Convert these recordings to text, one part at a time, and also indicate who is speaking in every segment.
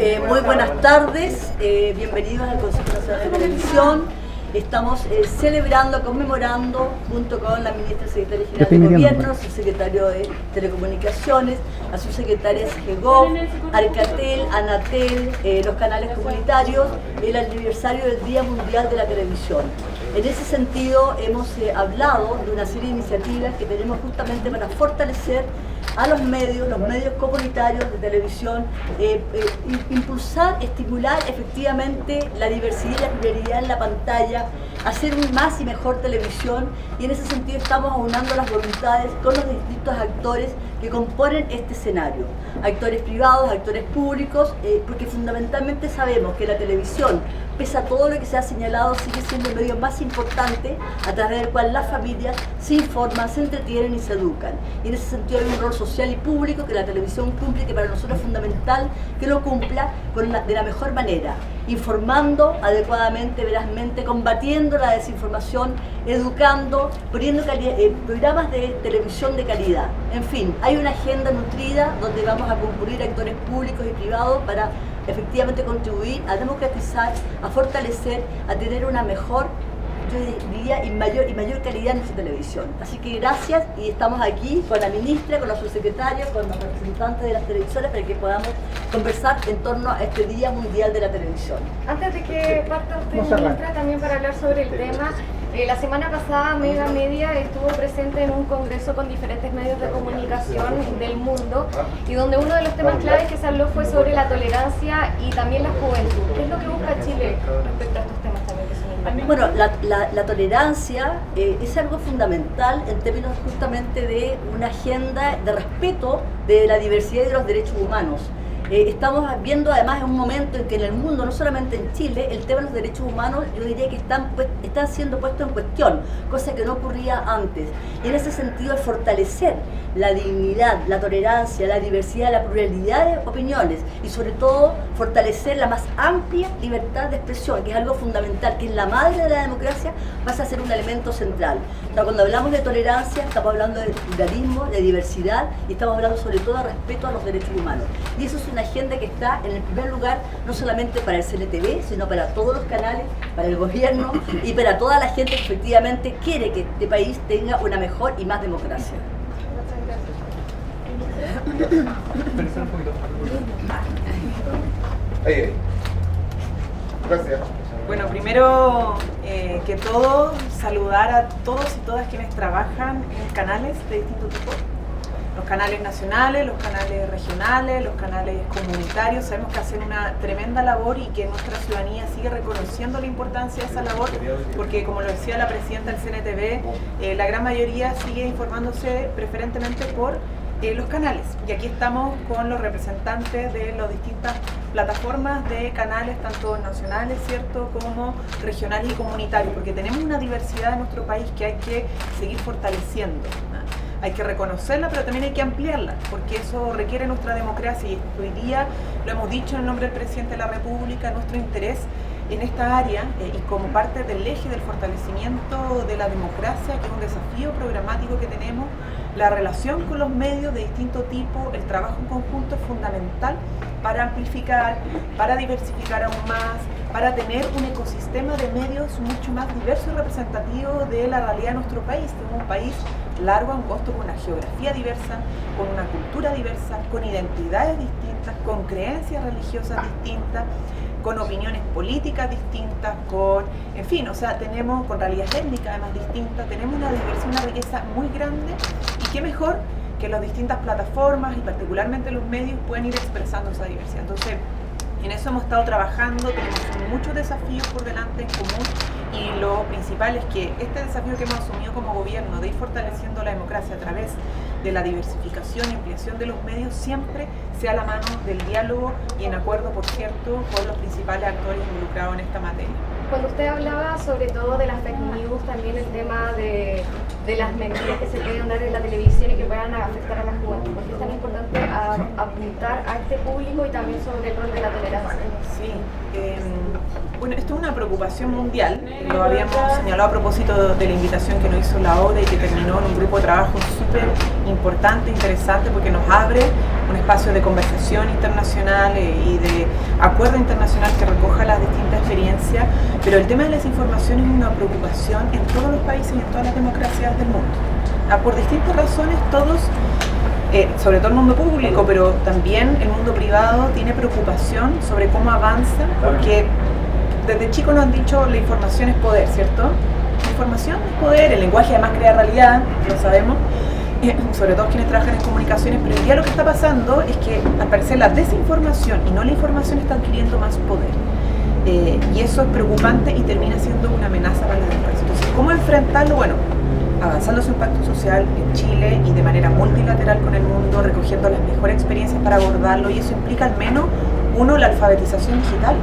Speaker 1: Muy buenas tardes, bienvenidos al Consejo Nacional de Televisión. Estamos celebrando, conmemorando, junto con la ministra secretaria general de Gobierno, su secretario de Telecomunicaciones, a sus secretarias GEGOV, Alcatel, Anatel, los canales comunitarios, el aniversario del Día Mundial de la Televisión. En ese sentido, hemos hablado de una serie de iniciativas que tenemos justamente para fortalecer a los medios comunitarios de televisión, impulsar, estimular efectivamente la diversidad y la pluralidad en la pantalla, hacer un más y mejor televisión, y en ese sentido estamos aunando las voluntades con los distintos actores que componen este escenario, actores privados, actores públicos, porque fundamentalmente sabemos que la televisión, pese a todo lo que se ha señalado, sigue siendo el medio más importante a través del cual las familias se informan, se entretienen y se educan. Y en ese sentido hay un rol social y público que la televisión cumple, que para nosotros es fundamental que lo cumpla de la mejor manera, informando adecuadamente, verazmente, combatiendo la desinformación, educando, poniendo programas de televisión de calidad. En fin, hay una agenda nutrida donde vamos a concurrir actores públicos y privados para efectivamente contribuir a democratizar, a fortalecer, a tener una mejor, yo diría, y mayor calidad en nuestra televisión. Así que gracias, y estamos aquí con la ministra, con los subsecretarios, con los representantes de las televisoras para que podamos conversar en torno a este Día Mundial de la Televisión.
Speaker 2: Antes de que parta usted, ministra, también para hablar sobre el tema, la semana pasada Mega Media estuvo presente en un congreso con diferentes medios de comunicación del mundo, y donde uno de los temas claves que se habló fue sobre la tolerancia y también la juventud. ¿Qué es lo que busca Chile respecto a estos temas también que son importantes?
Speaker 1: Bueno, la tolerancia es algo fundamental en términos justamente de una agenda de respeto de la diversidad y de los derechos humanos. Estamos viendo además un momento en que en el mundo, no solamente en Chile, el tema de los derechos humanos, yo diría que están siendo puestos en cuestión, cosa que no ocurría antes. Y en ese sentido, el fortalecer la dignidad, la tolerancia, la diversidad, la pluralidad de opiniones, y sobre todo fortalecer la más amplia libertad de expresión, que es algo fundamental, que es la madre de la democracia, pasa a ser un elemento central. O sea, cuando hablamos de tolerancia, estamos hablando de pluralismo, de diversidad, y estamos hablando sobre todo de respeto a los derechos humanos. Y eso es una agenda que está en el primer lugar, no solamente para el CNTV, sino para todos los canales, para el gobierno y para toda la gente que efectivamente quiere que este país tenga una mejor y más democracia.
Speaker 3: Gracias.
Speaker 4: Bueno, primero que todo, saludar a todos y todas quienes trabajan en canales de distinto tipo. Los canales nacionales, los canales regionales, los canales comunitarios. Sabemos que hacen una tremenda labor y que nuestra ciudadanía sigue reconociendo la importancia de esa labor, porque como lo decía la presidenta del CNTV, la gran mayoría sigue informándose preferentemente por los canales. Y aquí estamos con los representantes de las distintas plataformas de canales, tanto nacionales, ¿cierto?, como regionales y comunitarios, porque tenemos una diversidad en nuestro país que hay que seguir fortaleciendo, ¿no? Hay que reconocerla, pero también hay que ampliarla, porque eso requiere nuestra democracia, y hoy día lo hemos dicho en nombre del presidente de la República, nuestro interés en esta área y como parte del eje del fortalecimiento de la democracia, que es un desafío programático que tenemos. La relación con los medios de distinto tipo, el trabajo en conjunto es fundamental para amplificar, para diversificar aún más, para tener un ecosistema de medios mucho más diverso y representativo de la realidad de nuestro país. Tenemos un país largo, angosto, con una geografía diversa, con una cultura diversa, con identidades distintas, con creencias religiosas distintas, con opiniones políticas distintas, en fin, o sea, tenemos con realidades étnicas además distintas, tenemos una diversidad, una riqueza muy grande, y qué mejor que las distintas plataformas y particularmente los medios pueden ir expresando esa diversidad. Entonces, en eso hemos estado trabajando, tenemos muchos desafíos por delante en común, y lo principal es que este desafío que hemos asumido como gobierno de ir fortaleciendo la democracia a través de la diversificación y ampliación de los medios siempre sea a la mano del diálogo y en acuerdo, por cierto, con los principales actores involucrados en esta materia.
Speaker 2: Cuando usted hablaba sobre todo de las fake news, también el tema de las mentiras que se pueden dar en la televisión y que puedan afectar a la juventud, ¿por qué es tan importante apuntar a este público y también sobre el rol de la tolerancia?
Speaker 4: Sí, bueno, esto es una preocupación mundial, lo habíamos señalado a propósito de la invitación que nos hizo la ODE y que terminó en un grupo de trabajo súper importante, interesante, porque nos abre un espacio de conversación internacional y de acuerdo internacional que recoja las distintas experiencias, pero el tema de la desinformación es una preocupación en todos los países y en todas las democracias del mundo. Por distintas razones todos, sobre todo el mundo público, pero también el mundo privado tiene preocupación sobre cómo avanza, porque desde chicos nos han dicho la información es poder, ¿cierto? La información es poder, el lenguaje además crea realidad, lo sabemos, sobre todo quienes trabajan en comunicaciones, pero hoy día lo que está pasando es que al parecer la desinformación y no la información está adquiriendo más poder. Y eso es preocupante y termina siendo una amenaza para la democracia. Entonces, ¿cómo enfrentarlo? Bueno, avanzando su impacto social en Chile y de manera multilateral con el mundo, recogiendo las mejores experiencias para abordarlo, y eso implica al menos, uno, la alfabetización digital,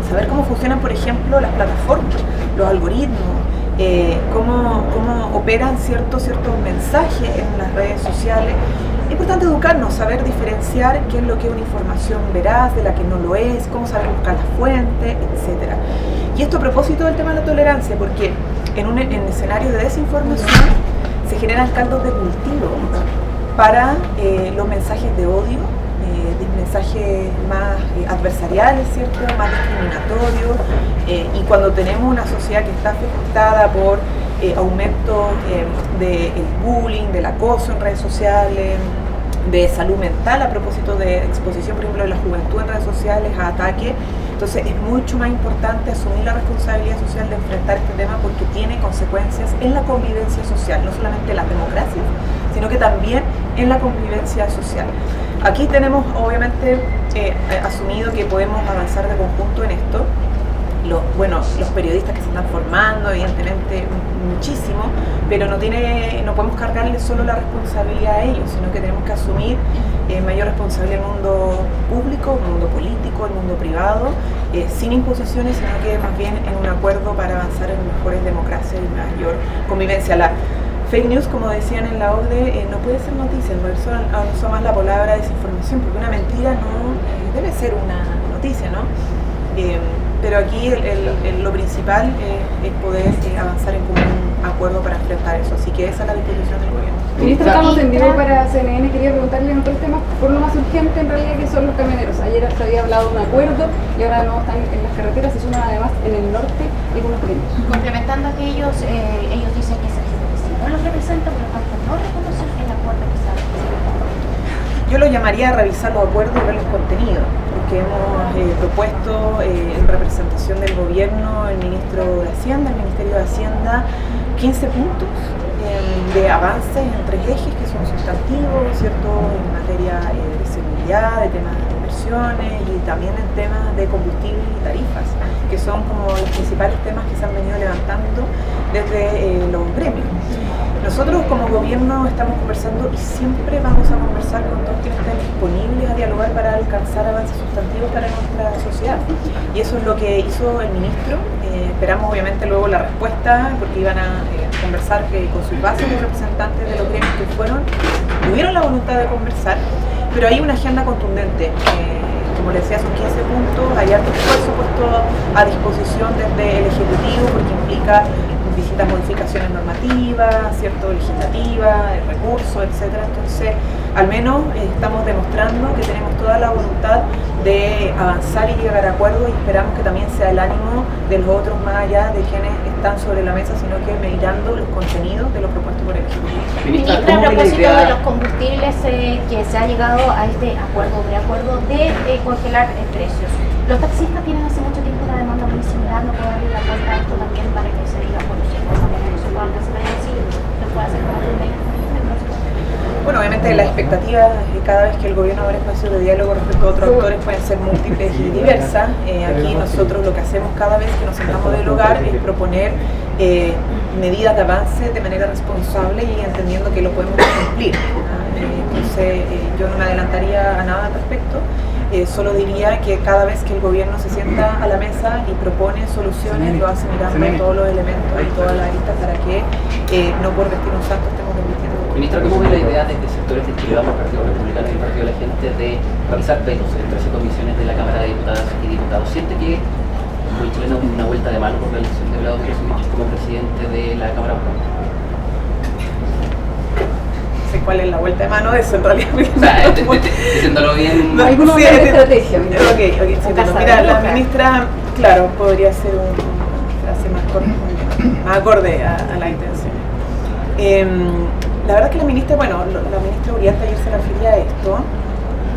Speaker 4: saber cómo funcionan, por ejemplo, las plataformas, los algoritmos, cómo operan ciertos mensajes en las redes sociales. Es importante educarnos, saber diferenciar qué es lo que es una información veraz de la que no lo es, cómo saber buscar las fuentes, etc. Y esto a propósito del tema de la tolerancia, porque en escenarios de desinformación se generan caldos de cultivo para los mensajes de odio, mensajes más adversariales, ¿cierto? Más discriminatorios, y cuando tenemos una sociedad que está afectada por aumento del bullying, del acoso en redes sociales, de salud mental a propósito de exposición, por ejemplo, de la juventud en redes sociales a ataques. Entonces es mucho más importante asumir la responsabilidad social de enfrentar este tema, porque tiene consecuencias en la convivencia social, no solamente en las democracias, sino que también en la convivencia social. Aquí tenemos obviamente asumido que podemos avanzar de conjunto en esto. Los periodistas que se están formando, evidentemente muchísimo, pero no podemos cargarles solo la responsabilidad a ellos, sino que tenemos que asumir mayor responsabilidad el mundo público, el mundo político, el mundo privado, sin imposiciones, sino que más bien en un acuerdo para avanzar en mejores democracias y mayor convivencia. La fake news, como decían en la OCDE, no puede ser noticia, por eso uso más la palabra desinformación, porque una mentira no debe ser una noticia, ¿no? Pero aquí lo principal es poder avanzar en común acuerdo para enfrentar eso, así que esa es la disposición del gobierno.
Speaker 3: Ministra, estamos en vivo para CNN, quería preguntarle en otros temas, por lo más urgente en realidad, que son los camioneros. Ayer se había hablado de un acuerdo y ahora no están en las carreteras, se suman además en el norte algunos premios.
Speaker 5: Complementando a aquellos, ellos dicen que si no los representan, por lo tanto no reconocen el acuerdo que se ha realizado.
Speaker 4: Yo lo llamaría a revisar los acuerdos y ver los contenidos, porque hemos propuesto en representación del gobierno, el ministro de Hacienda, el Ministerio de Hacienda, 15 puntos de avances en 3 ejes que son sustantivos, ¿cierto? En materia de seguridad, de temas de inversiones y también en temas de combustible y tarifas, que son como los principales temas que se han venido levantando desde los gremios. Nosotros como gobierno estamos conversando y siempre vamos a conversar con todos quienes estén disponibles a dialogar para alcanzar avances sustantivos para nuestra sociedad. Y eso es lo que hizo el ministro. Esperamos obviamente luego la respuesta, porque iban a conversar con sus bases de representantes de los gremios que tuvieron la voluntad de conversar, pero hay una agenda contundente. Como les decía, son 15 puntos, hay harto esfuerzo puesto a disposición desde el Ejecutivo, porque implica distintas modificaciones normativas, cierto, legislativas, recursos, etcétera. Entonces, al menos estamos demostrando que tenemos toda la voluntad de avanzar y llegar a acuerdos, y esperamos que también sea el ánimo de los otros, más allá de quienes están sobre la mesa, sino que mirando los contenidos de lo propuesto por el Ejecutivo.
Speaker 5: Ministra, a propósito de los combustibles, que se ha llegado a este acuerdo de congelar precios. Los taxistas tienen hace mucho tiempo una demanda muy similar, no puedo abrir la puerta a esto también para que se diga, bueno, si no se puede alcanzar el bolsillo, se puede hacer como un medio.
Speaker 4: Bueno, obviamente las expectativas cada vez que el gobierno abre espacios de diálogo respecto a otros actores pueden ser múltiples y diversas. Aquí nosotros lo que hacemos cada vez que nos sentamos a dialogar es proponer medidas de avance de manera responsable y entendiendo que lo podemos cumplir. Entonces yo no me adelantaría a nada al respecto. Solo diría que cada vez que el gobierno se sienta a la mesa y propone soluciones, lo hace mirando todos los elementos y todas las aristas para que no por vestir un santo estemos repitiendo.
Speaker 6: Ministra, ¿cómo ve la idea desde sectores de izquierda, el Partido Republicano y el Partido de la Gente, de realizar vetos en 13 comisiones de la Cámara de Diputadas y Diputados? ¿Siente que muy chileno una vuelta de mano por la elección de Vladimir Mirosevic como presidente de la Cámara?
Speaker 4: sé cuál es la vuelta de mano de eso en realidad.
Speaker 6: O sea, diciéndolo bien.
Speaker 3: Algunos
Speaker 4: Sí,
Speaker 3: de estrategia.
Speaker 4: Ok, sí, mira, la ministra, claro, podría ser una frase más acorde a la intención. La verdad es que la ministra, la ministra Uriarte ayer se refería a esto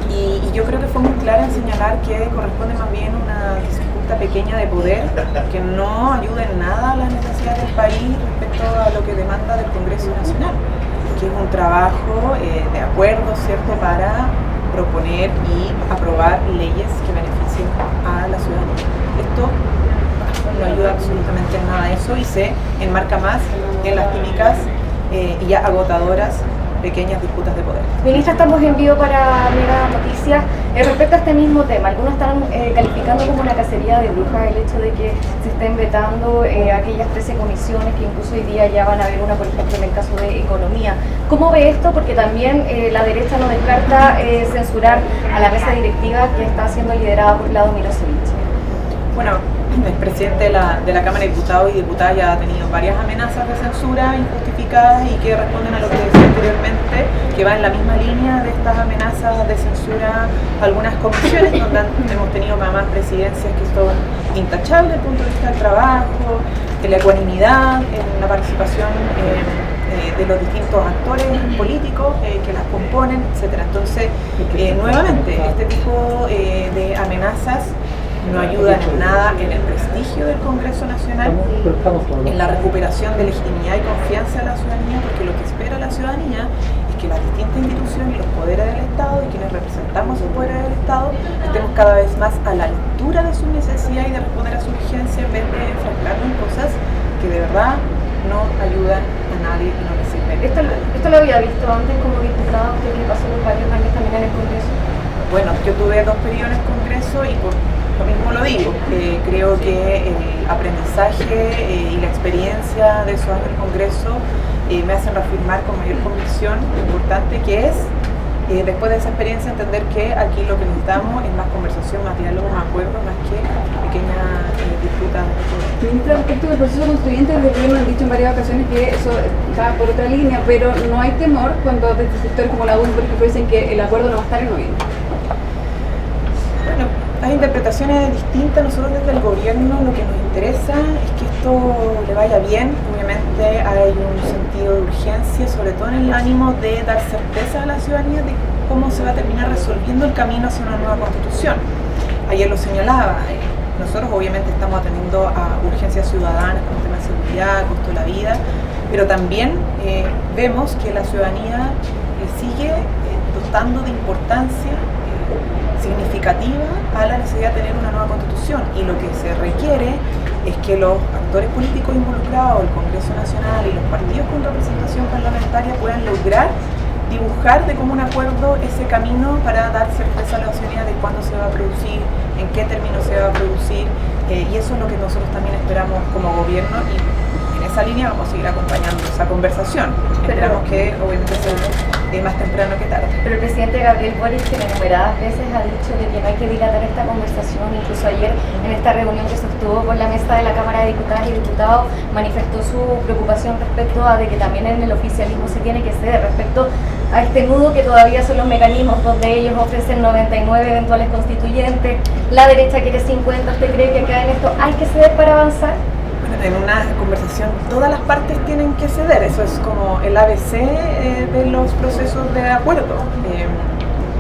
Speaker 4: y yo creo que fue muy clara en señalar que corresponde más bien una disputa pequeña de poder que no ayuda en nada a las necesidades del país respecto a lo que demanda del Congreso Nacional, que es un trabajo de acuerdo, ¿cierto?, para proponer y aprobar leyes que beneficien a la ciudadanía. Esto no ayuda absolutamente en nada a eso y se enmarca más en las típicas y ya agotadoras pequeñas disputas de poder.
Speaker 2: Ministra, estamos en vivo para Mega Noticias. Respecto a este mismo tema, algunos están calificando como una cacería de brujas el hecho de que se estén vetando aquellas 13 comisiones que incluso hoy día ya van a haber una, por ejemplo, en el caso de economía. ¿Cómo ve esto? Porque también la derecha no descarta censurar a la mesa directiva que está siendo liderada por Lado Milosevic.
Speaker 4: Bueno, el presidente de la Cámara de Diputados y Diputadas ya ha tenido varias amenazas de censura injustificadas y que responden a lo que decía anteriormente, que va en la misma línea de estas amenazas de censura a algunas comisiones donde hemos tenido más presidencias que son intachables desde el punto de vista del trabajo, de la ecuanimidad, en la participación de los distintos actores políticos que las componen, etc. Entonces, nuevamente, este tipo de amenazas no ayudan en nada en el prestigio del Congreso Nacional, en la recuperación de legitimidad y confianza de la ciudadanía, porque lo que espera la ciudadanía es que las distintas instituciones y los poderes del Estado y quienes representamos los poderes del Estado estemos cada vez más a la altura de su necesidad y de responder a su urgencia en vez de enfrascarnos en cosas que de verdad no ayudan a nadie y no le sirven.
Speaker 2: ¿Esto lo había visto antes como diputado, usted que pasó por varios años también en el Congreso?
Speaker 4: Bueno, yo tuve 2 periodos en el Congreso y por lo mismo lo digo, creo que el aprendizaje y la experiencia de esos años en el Congreso me hacen reafirmar con mayor convicción lo importante que es, después de esa experiencia, entender que aquí lo que necesitamos es más conversación, más diálogo, más acuerdo, más que pequeñas disputas.
Speaker 3: Ministra, respecto del proceso constituyente, desde el gobierno han dicho en varias ocasiones que eso va por otra línea, pero no hay temor cuando desde sectores como la UNE, por ejemplo, dicen que el acuerdo no va a estar en noviembre.
Speaker 4: Bueno, hay interpretaciones distintas. Nosotros desde el gobierno lo que nos interesa es que esto le vaya bien. Obviamente hay un sentido de urgencia, sobre todo en el ánimo de dar certeza a la ciudadanía de cómo se va a terminar resolviendo el camino hacia una nueva constitución. Ayer lo señalaba, nosotros obviamente estamos atendiendo a urgencias ciudadanas como el tema de seguridad, costo de la vida, pero también vemos que la ciudadanía sigue dotando de importancia significativa a la necesidad de tener una nueva constitución, y lo que se requiere es que los actores políticos involucrados, el Congreso Nacional y los partidos con representación parlamentaria puedan lograr dibujar de común acuerdo ese camino para dar certeza a la ciudadanía de cuándo se va a producir, en qué término se va a producir, y eso es lo que nosotros también esperamos como gobierno, y en esa línea vamos a seguir acompañando esa conversación. Esperamos que obviamente sea más temprano que tarde.
Speaker 2: Pero el presidente Gabriel Boric enumeradas veces ha dicho que no hay que dilatar esta conversación. Incluso ayer en esta reunión que sostuvo con la mesa de la Cámara de Diputadas y Diputados manifestó su preocupación respecto a de que también en el oficialismo se tiene que ceder respecto a este nudo que todavía son los mecanismos donde ellos ofrecen 99 eventuales constituyentes, la derecha quiere 50. ¿Usted cree que acá en esto hay que ceder para avanzar?
Speaker 4: En una conversación todas las partes tienen que ceder, eso es como el ABC de los procesos de acuerdo.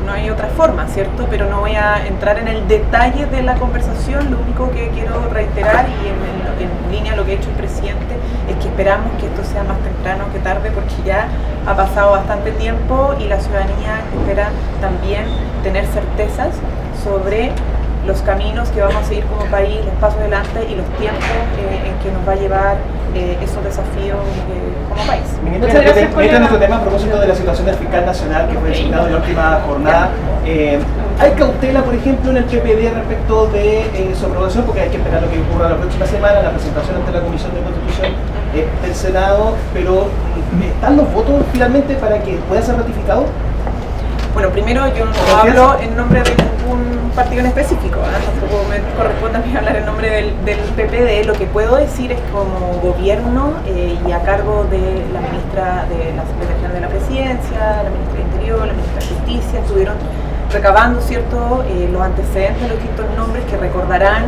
Speaker 4: No hay otra forma, ¿cierto? Pero no voy a entrar en el detalle de la conversación. Lo único que quiero reiterar, y en línea a lo que ha hecho el presidente, es que esperamos que esto sea más temprano que tarde, porque ya ha pasado bastante tiempo y la ciudadanía espera también tener certezas sobre los caminos que vamos a seguir como país, los pasos adelante y los tiempos en que nos va a llevar esos desafíos como país.
Speaker 7: Ministra, en otro tema, a propósito de la situación del fiscal nacional que fue designado en la última jornada, ¿hay cautela, por ejemplo, en el PPD respecto de su aprobación? Porque hay que esperar lo que ocurra la próxima semana, la presentación ante la Comisión de Constitución del Senado, pero ¿están los votos finalmente para que pueda ser ratificado?
Speaker 4: Bueno, primero yo no hablo en nombre de ningún partido partido en específico, tampoco me corresponde a mí hablar en nombre del PPD. Lo que puedo decir es como gobierno y a cargo de la ministra de la Secretaría de la Presidencia, la ministra de Interior, la ministra de Justicia, estuvieron recabando los antecedentes de los distintos nombres que recordarán.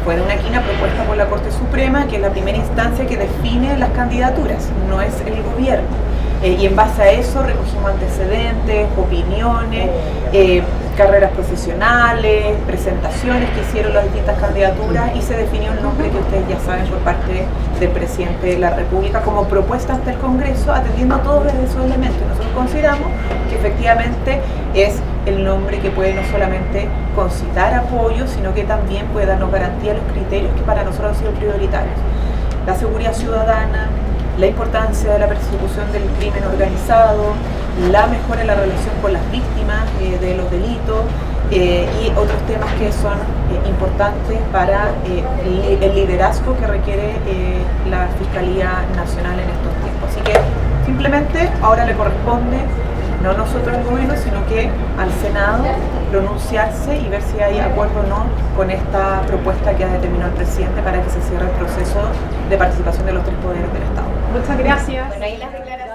Speaker 4: Fue una quina propuesta por la Corte Suprema, que es la primera instancia que define las candidaturas, no es el gobierno. Y en base a eso recogimos antecedentes, opiniones, carreras profesionales, presentaciones que hicieron las distintas candidaturas y se definió el nombre que ustedes ya saben por parte del presidente de la República como propuesta ante el Congreso, atendiendo todos esos elementos. Nosotros consideramos que efectivamente es el nombre que puede no solamente concitar apoyo, sino que también puede darnos garantía de los criterios que para nosotros han sido prioritarios. La seguridad ciudadana, la importancia de la persecución del crimen organizado, la mejora en la relación con las víctimas de los delitos y otros temas que son importantes para el liderazgo que requiere la Fiscalía Nacional en estos tiempos. Así que simplemente ahora le corresponde, no nosotros al gobierno, sino que al Senado pronunciarse y ver si hay acuerdo o no con esta propuesta que ha determinado el presidente para que se cierre el proceso de participación de los tres poderes del Estado.
Speaker 3: Muchas gracias.
Speaker 5: Bueno, ahí las declaraciones.